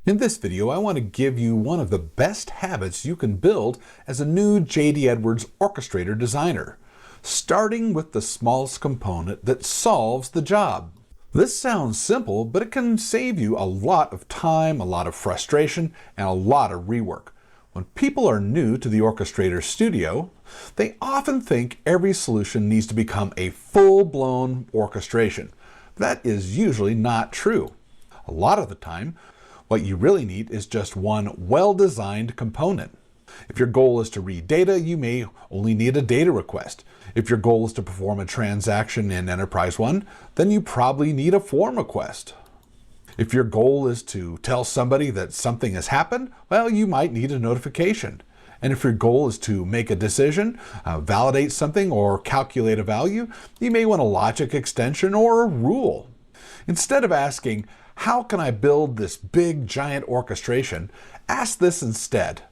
In this video, I want to give you one of the best habits you can build as a new JD Edwards Orchestrator designer, starting with the smallest component that solves the job. This sounds simple, but it can save you a lot of time, a lot of frustration, and a lot of rework. When people are new to the Orchestrator Studio, they often think every solution needs to become a full-blown orchestration. That is usually not true. A lot of the time, what you really need is just one well-designed component. If your goal is to read data, you may only need a data request. If your goal is to perform a transaction in EnterpriseOne, then you probably need a form request. If your goal is to tell somebody that something has happened, well, you might need a notification. And if your goal is to make a decision, validate something, or calculate a value, you may want a logic extension or a rule. Instead of asking, how can I build this big giant orchestration? Ask this instead.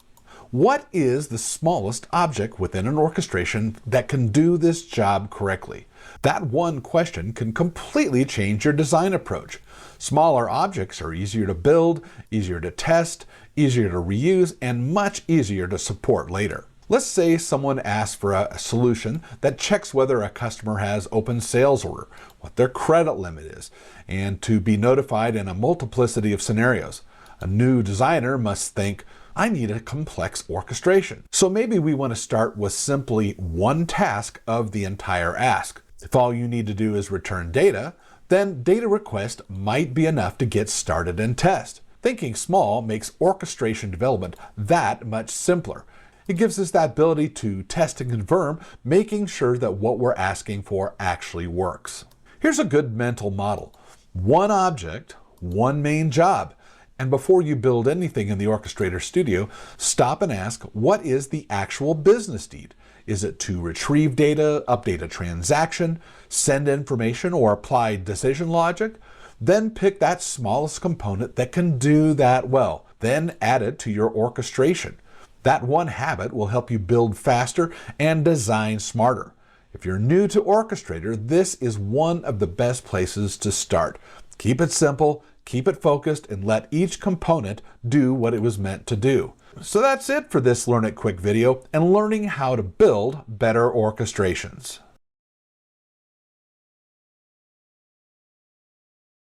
What is the smallest object within an orchestration that can do this job correctly? That one question can completely change your design approach. Smaller objects are easier to build, easier to test, easier to reuse, and much easier to support later. Let's say someone asks for a solution that checks whether a customer has open sales order, what their credit limit is, and to be notified in a multiplicity of scenarios. A new designer must think, I need a complex orchestration. So maybe we want to start with simply one task of the entire ask. If all you need to do is return data, then data request might be enough to get started and test. Thinking small makes orchestration development that much simpler. It gives us that ability to test and confirm, making sure that what we're asking for actually works. Here's a good mental model. One object, one main job. And before you build anything in the Orchestrator Studio, stop and ask, what is the actual business need? Is it to retrieve data, update a transaction, send information, or apply decision logic? Then pick that smallest component that can do that well. Then add it to your orchestration. That one habit will help you build faster and design smarter. If you're new to Orchestrator, this is one of the best places to start. Keep it simple, keep it focused, and let each component do what it was meant to do. So that's it for this Learn It Quick video and learning how to build better orchestrations.